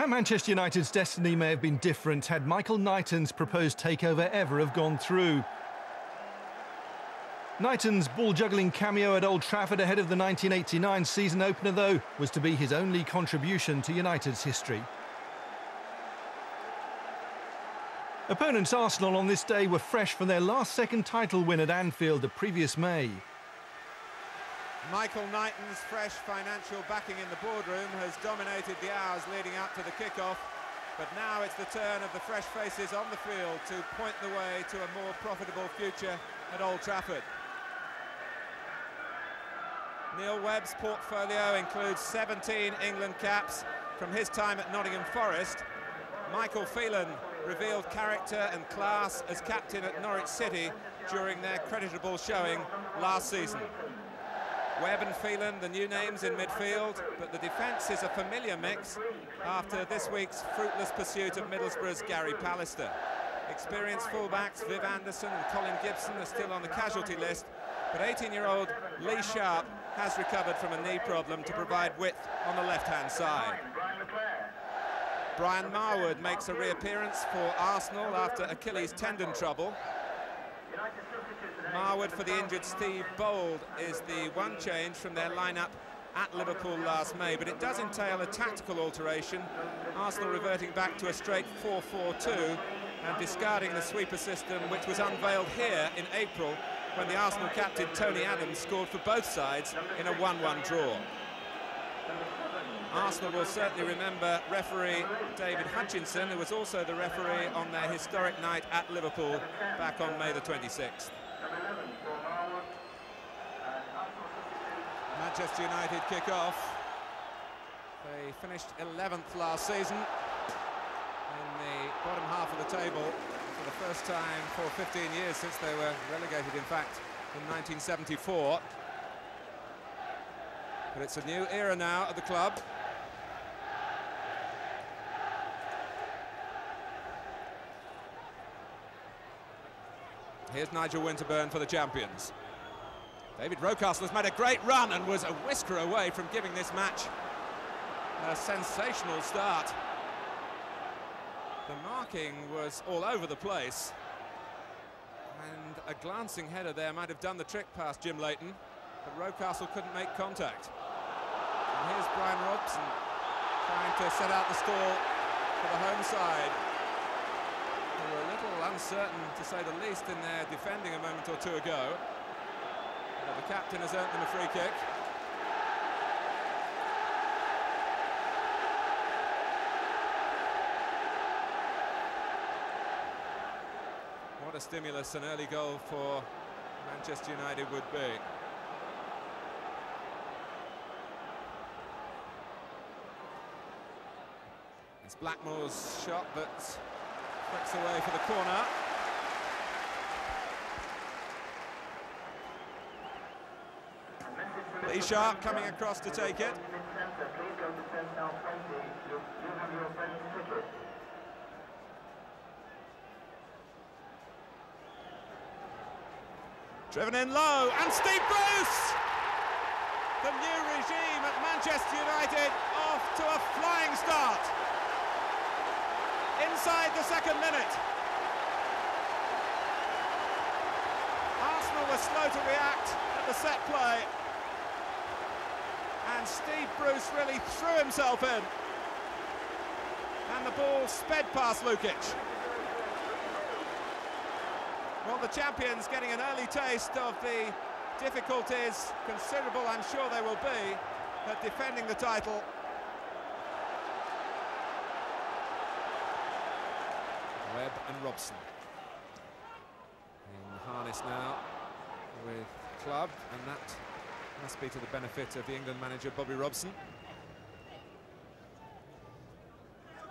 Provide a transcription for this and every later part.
How Manchester United's destiny may have been different had Michael Knighton's proposed takeover ever have gone through. Knighton's ball-juggling cameo at Old Trafford ahead of the 1989 season opener, though, was to be his only contribution to United's history. Opponents Arsenal on this day were fresh from their last second title win at Anfield the previous May. Michael Knighton's fresh financial backing in the boardroom has dominated the hours leading up to the kick-off, but now it's the turn of the fresh faces on the field to point the way to a more profitable future at Old Trafford. Neil Webb's portfolio includes 17 England caps from his time at Nottingham Forest. Michael Phelan revealed character and class as captain at Norwich City during their creditable showing last season. Webb and Phelan, the new names in midfield, but the defence is a familiar mix after this week's fruitless pursuit of Middlesbrough's Gary Pallister. Experienced fullbacks Viv Anderson and Colin Gibson are still on the casualty list, but 18-year-old Lee Sharp has recovered from a knee problem to provide width on the left-hand side. Brian Marwood makes a reappearance for Arsenal after Achilles tendon trouble. Marwood for the injured Steve Bold is the one change from their lineup at Liverpool last May, but it does entail a tactical alteration, Arsenal reverting back to a straight 4-4-2 and discarding the sweeper system which was unveiled here in April when the Arsenal captain Tony Adams scored for both sides in a 1-1 draw. Arsenal will certainly remember referee David Hutchinson, who was also the referee on their historic night at Liverpool back on May the 26th. Manchester United kick off. They finished 11th last season in the bottom half of the table for the first time for 15 years since they were relegated, in fact, in 1974. But it's a new era now at the club. Here's Nigel Winterburn for the champions. David Rocastle has made a great run and was a whisker away from giving this match a sensational start. The marking was all over the place, and a glancing header there might have done the trick past Jim Leighton, but Rocastle couldn't make contact. And here's Brian Robson trying to set out the stall for the home side. They were a little uncertain, to say the least, in their defending a moment or two ago. But the captain has earned them a free kick. What a stimulus an early goal for Manchester United would be. It's Blackmore's shot, but flicks away for the corner. Lee Sharp coming across to take it. Driven in low, and Steve Bruce! The new regime at Manchester United off to a flying start. Inside the second minute. Arsenal were slow to react at the set play. And Steve Bruce really threw himself in. And the ball sped past Lukic. Well, the champions getting an early taste of the difficulties, considerable I'm sure they will be, at defending the title. Webb and Robson in harness now with club, and that must be to the benefit of the England manager Bobby Robson.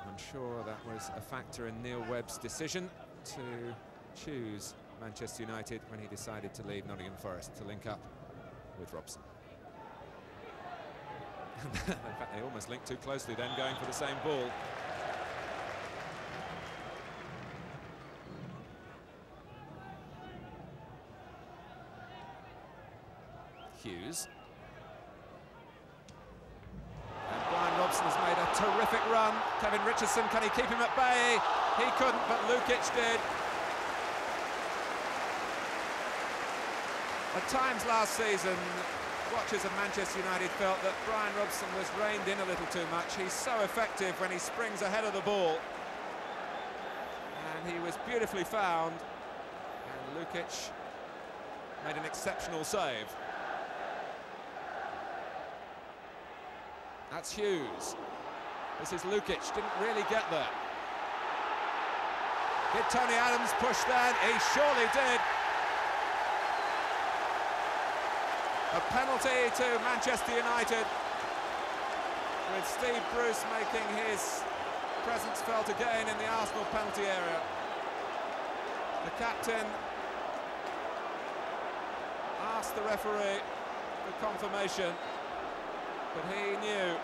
I'm sure that was a factor in Neil Webb's decision to choose Manchester United when he decided to leave Nottingham Forest to link up with Robson. In fact, they almost linked too closely then, going for the same ball. Hughes. And Brian Robson has made a terrific run. Kevin Richardson, can he keep him at bay? He couldn't, but Lukic did. At times last season, watchers of Manchester United felt that Brian Robson was reined in a little too much. He's so effective when he springs ahead of the ball. And he was beautifully found. And Lukic made an exceptional save. That's Hughes. This is Lukic, didn't really get there. Did Tony Adams push then? He surely did. A penalty to Manchester United, with Steve Bruce making his presence felt again in the Arsenal penalty area. The captain asked the referee for confirmation, but he knew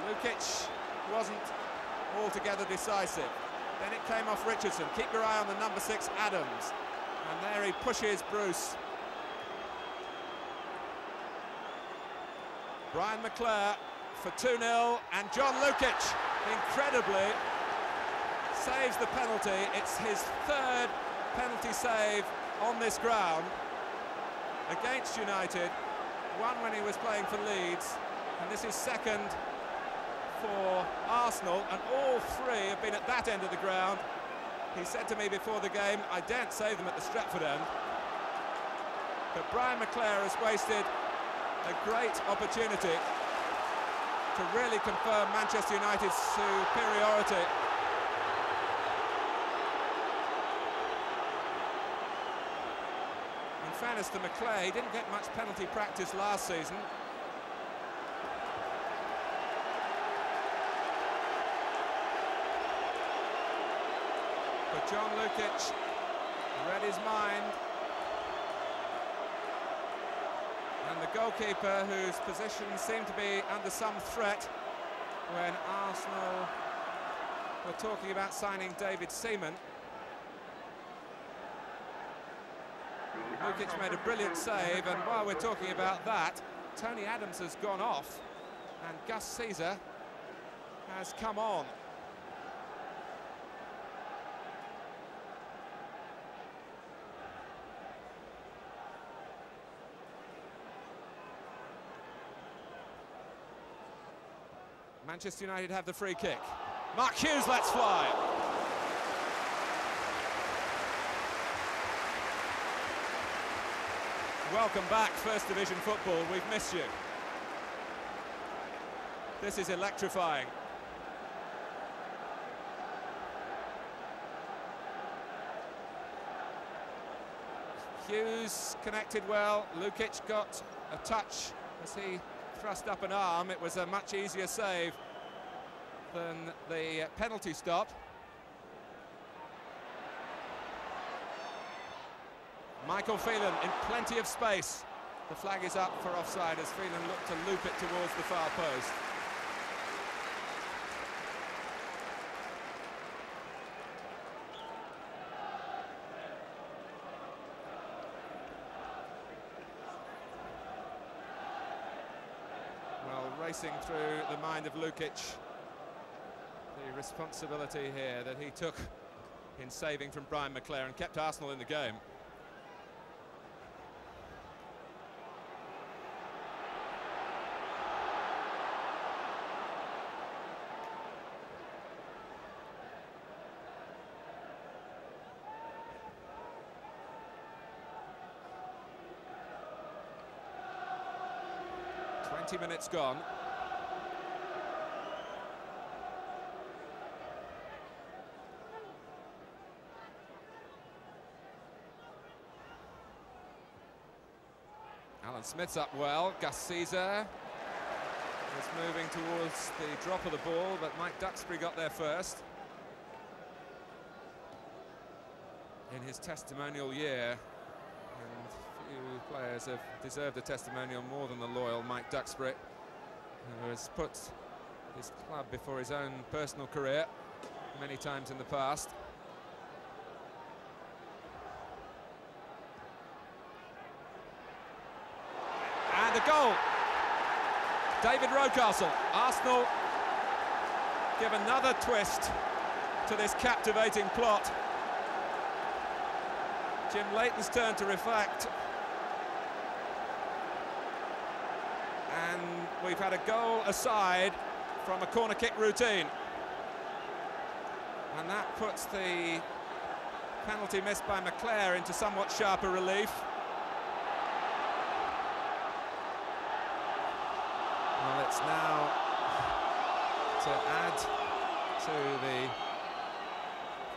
Lukic wasn't altogether decisive. Then it came off Richardson. Keep your eye on the number 6, Adams. And there he pushes Bruce. Brian McClair for 2-0, and John Lukic, incredibly, saves the penalty. It's his 3rd penalty save on this ground against United. One when he was playing for Leeds, and this is 2nd for Arsenal, and all 3 have been at that end of the ground. He said to me before the game, I daren't save them at the Stretford end. But Brian McClair has wasted a great opportunity to really confirm Manchester United's superiority. In fairness to McClair, he didn't get much penalty practice last season. But John Lukic read his mind. And the goalkeeper, whose position seemed to be under some threat when Arsenal were talking about signing David Seaman. Lukic made a brilliant save, and while we're talking about that, Tony Adams has gone off and Gus Caesar has come on. Manchester United have the free kick. Mark Hughes lets fly. Welcome back, First Division football. We've missed you. This is electrifying. Hughes connected well. Lukic got a touch as he thrust up an arm. It was a much easier save than the penalty stop. Michael Phelan in plenty of space. The flag is up for offside as Phelan looked to loop it towards the far post. Racing through the mind of Lukic, the responsibility here that he took in saving from Brian McClair and kept Arsenal in the game. Minutes gone. Alan Smith's up well. Gus Caesar is moving towards the drop of the ball, but Mike Duxbury got there first. In his testimonial year, and few players have deserved a testimonial more than the loyal Mike Duxbury, who has put his club before his own personal career many times in the past. And a goal! David Rocastle. Arsenal give another twist to this captivating plot. Jim Leighton's turn to reflect. And we've had a goal aside from a corner kick routine. And that puts the penalty missed by McClair into somewhat sharper relief. Well, it's now to add to the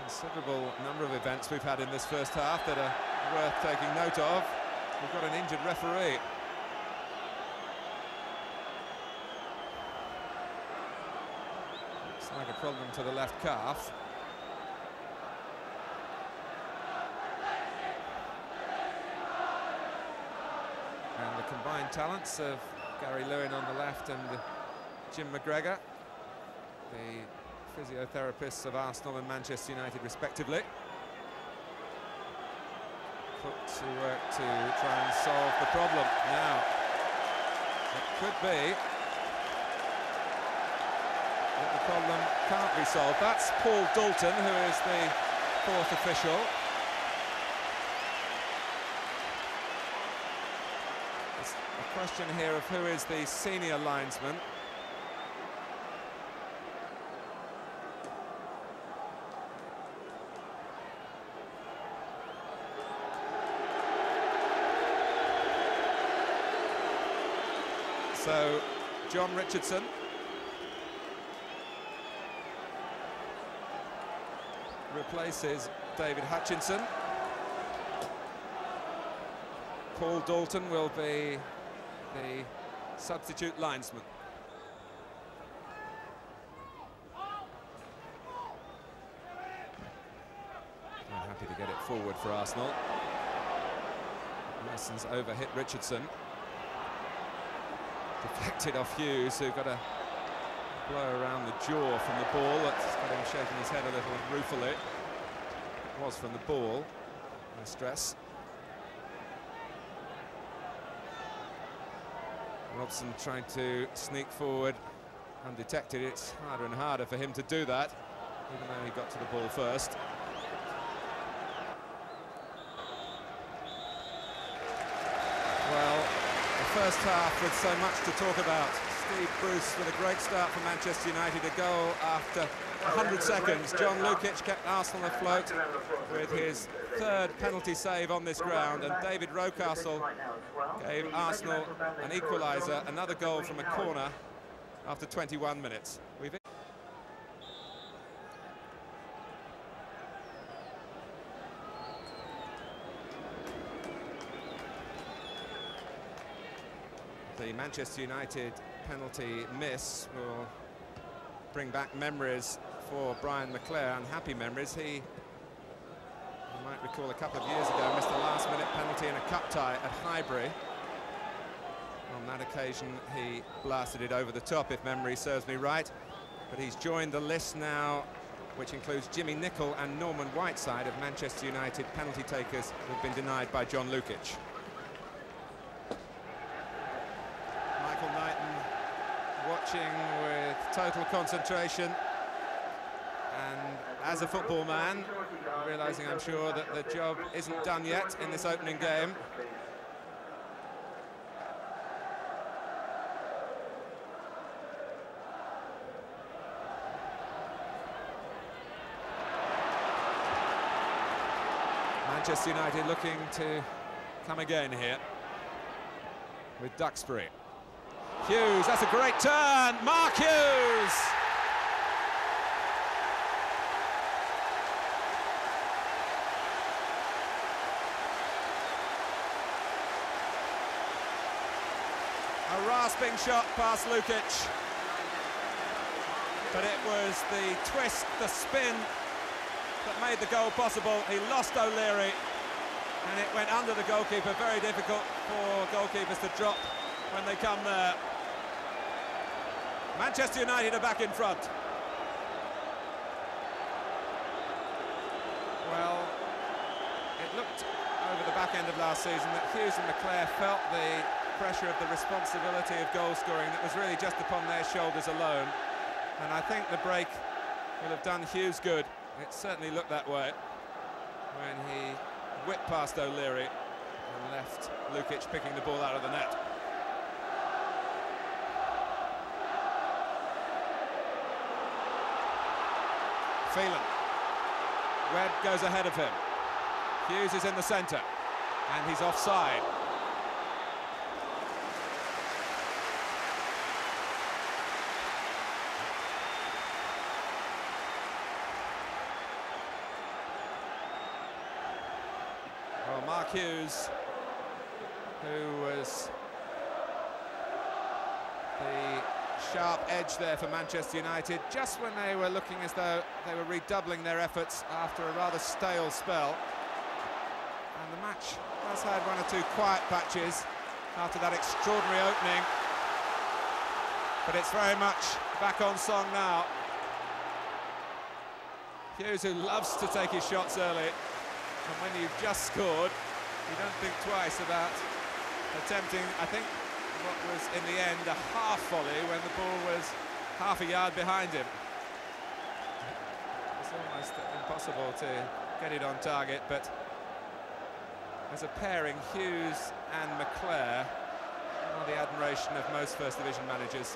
considerable number of events we've had in this first half that are worth taking note of. We've got an injured referee. Looks like a problem to the left calf. And the combined talents of Gary Lewin on the left and Jim McGregor, the physiotherapists of Arsenal and Manchester United respectively, put to work to try and solve the problem. Now, it could be that the problem can't be solved. That's Paul Dalton, who is the fourth official. There's a question here of who is the senior linesman. So, John Richardson. Replaces David Hutchinson. Paul Dalton will be the substitute linesman. I'm happy to get it forward for Arsenal. Mason's over-hit Richardson. Deflected off Hughes, who got a blow around the jaw from the ball. That's got him shaking his head a little ruefully. It was from the ball, I stress. Robson trying to sneak forward undetected. It's harder and harder for him to do that, even though he got to the ball first. Well, the first half with so much to talk about. Steve Bruce with a great start for Manchester United, a goal after 100 seconds. John Lukic kept Arsenal afloat with his third penalty save on this ground, and David Rocastle gave Arsenal an equaliser, another goal from a corner after 21 minutes. The Manchester United penalty miss will bring back memories for Brian McClair, unhappy memories. He, you might recall, a couple of years ago missed a last-minute penalty in a cup tie at Highbury. On that occasion he blasted it over the top, if memory serves me right, but he's joined the list now, which includes Jimmy Nicholl and Norman Whiteside, of Manchester United penalty takers who have been denied by John Lukic. Michael Knighton watching with total concentration, and as a football man, realising, I'm sure, that the job isn't done yet in this opening game. Manchester United looking to come again here with Duxbury. Hughes, that's a great turn, Mark Hughes! A rasping shot past Lukic, but it was the twist, the spin that made the goal possible. He lost O'Leary, and it went under the goalkeeper. Very difficult for goalkeepers to drop when they come there. Manchester United are back in front. Well, it looked over the back end of last season that Hughes and McClair felt the pressure of the responsibility of goal scoring that was really just upon their shoulders alone. And I think the break will have done Hughes good. It certainly looked that way when he whipped past O'Leary and left Lukic picking the ball out of the net. Phelan. Webb goes ahead of him. Hughes is in the centre, and he's offside. Well, Mark Hughes, who was the sharp edge there for Manchester United, just when they were looking as though they were redoubling their efforts after a rather stale spell. And the match has had one or two quiet patches after that extraordinary opening, but it's very much back on song now. Hughes, who loves to take his shots early, and when you've just scored, you don't think twice about attempting, I think, what was in the end a half volley when the ball was half a yard behind him. It's almost impossible to get it on target, but as a pairing, Hughes and McClare are the admiration of most First Division managers,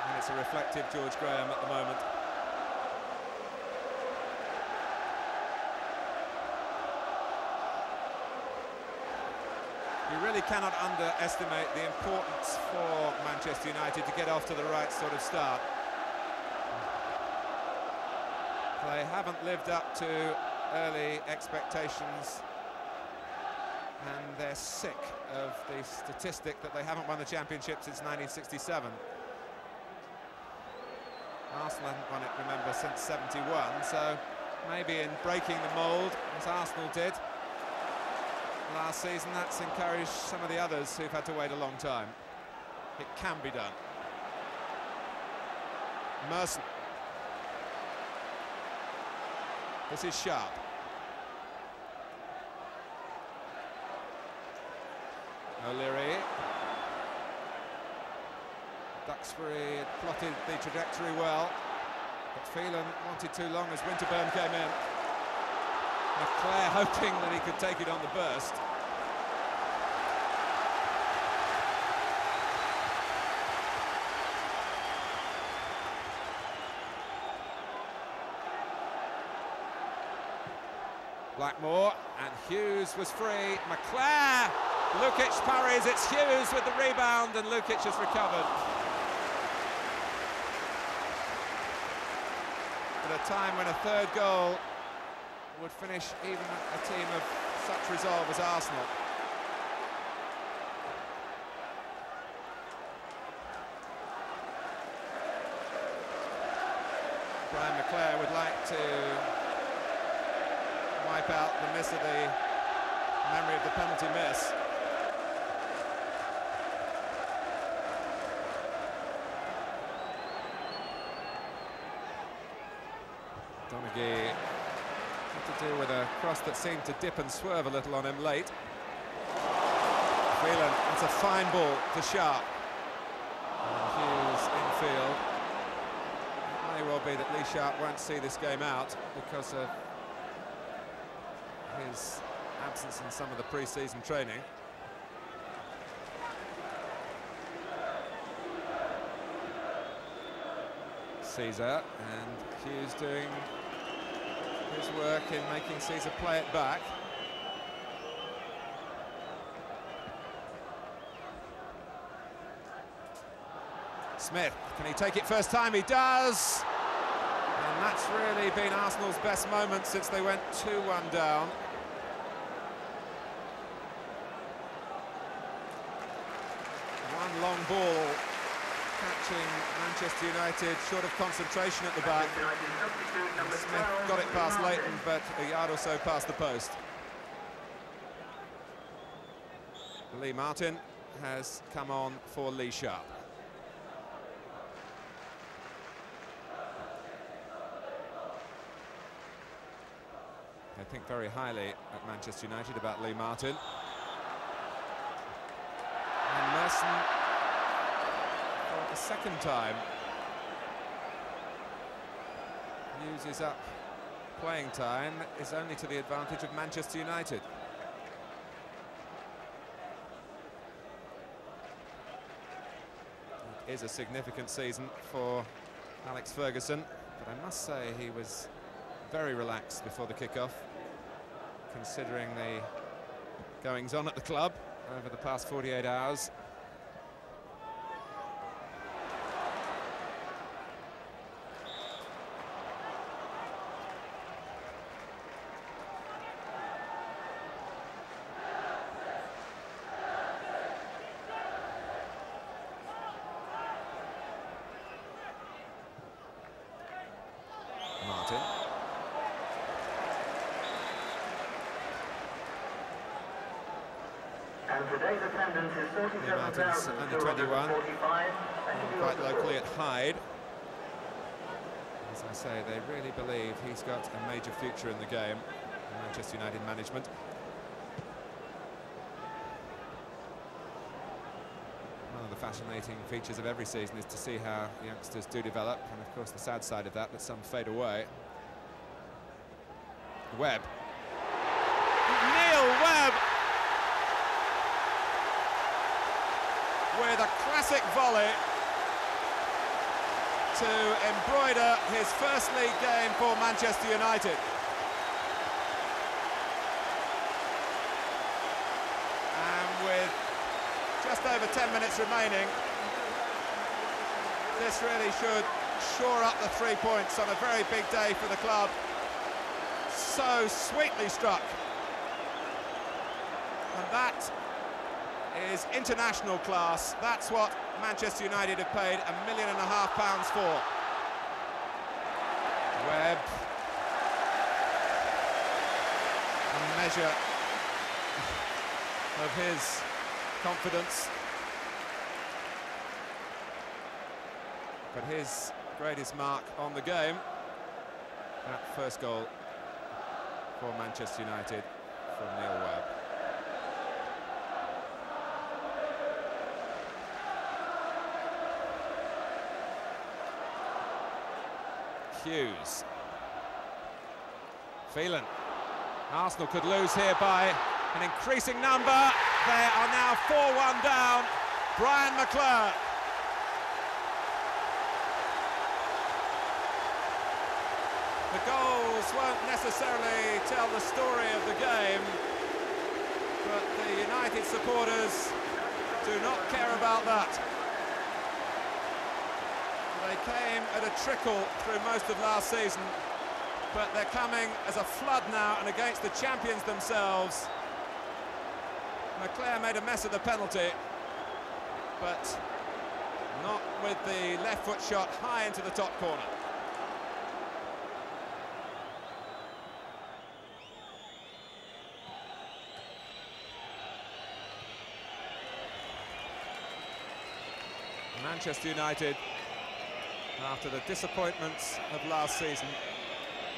and it's a reflective George Graham at the moment. You really cannot underestimate the importance for Manchester United to get off to the right sort of start. They haven't lived up to early expectations, and they're sick of the statistic that they haven't won the championship since 1967. Arsenal haven't won it, remember, since 71, so maybe in breaking the mould, as Arsenal did last season, that's encouraged some of the others who've had to wait a long time. It can be done. Merson. This is Sharp. O'Leary. Duxbury had plotted the trajectory well, but Phelan wanted too long as Winterburn came in. McClare hoping that he could take it on the burst. Blackmore, and Hughes was free. McClare, Lukic parries, it's Hughes with the rebound, and Lukic has recovered. At a time when a third goal would finish even a team of such resolve as Arsenal. Brian McClare would like to wipe out the miss of the memory of the penalty miss. Donaghy had to deal with a cross that seemed to dip and swerve a little on him late. Phelan, it's a fine ball to Sharp. And Hughes infield. It may well be that Lee Sharp won't see this game out because of his absence in some of the pre-season training. Caesar, and Hughes doing his work in making Caesar play it back. Smith, can he take it first time? He does! And that's really been Arsenal's best moment since they went 2-1 down. One long ball catching Manchester United short of concentration at the back. And Smith got it past Leighton, but a yard or so past the post. Lee Martin has come on for Lee Sharp. I think very highly at Manchester United about Lee Martin. Ferguson, for the second time, uses up playing time, is only to the advantage of Manchester United. It is a significant season for Alex Ferguson, but I must say he was very relaxed before the kickoff, considering the goings-on at the club over the past 48 hours. Martin. And today's attendance is 47,245. Martin's only 21, quite locally at Hyde. As I say, they really believe he's got a major future in the game, the Manchester United management. One of the fascinating features of every season is to see how youngsters do develop, and of course the sad side of that some fade away. Webb. Neil Webb with a classic volley to embroider his first league game for Manchester United. And with just over 10 minutes remaining, this really should shore up the 3 points on a very big day for the club. So sweetly struck. And that is international class. That's what Manchester United have paid £1.5 million for. Webb. A measure of his confidence. But his greatest mark on the game, that first goal for Manchester United from Neil Webb. Hughes. Phelan. Arsenal could lose here by an increasing number. They are now 4-1 down. Brian McClure. The goals won't necessarily tell the story of the game, but the United supporters do not care about that. They came at a trickle through most of last season, but they're coming as a flood now and against the champions themselves. McClare made a mess of the penalty, but not with the left foot shot high into the top corner. Manchester United, after the disappointments of last season,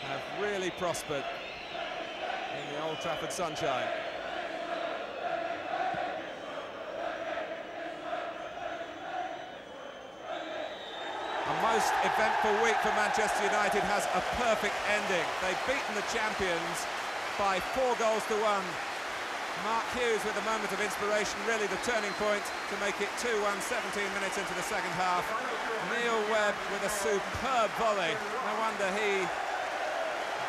have really prospered in the Old Trafford sunshine. A most eventful week for Manchester United has a perfect ending. They've beaten the champions by 4-1. Mark Hughes with a moment of inspiration, really the turning point to make it 2-1, 17 minutes into the second half. Neil Webb with a superb volley. No wonder he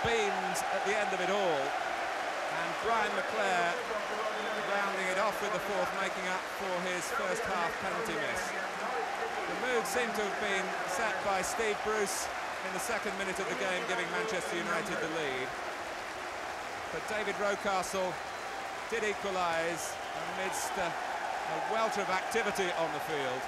beamed at the end of it all. And Brian McClare rounding it off with the fourth, making up for his first half penalty miss. The mood seemed to have been set by Steve Bruce in the second minute of the game, giving Manchester United the lead. But David Rocastle did equalise amidst a welter of activity on the field.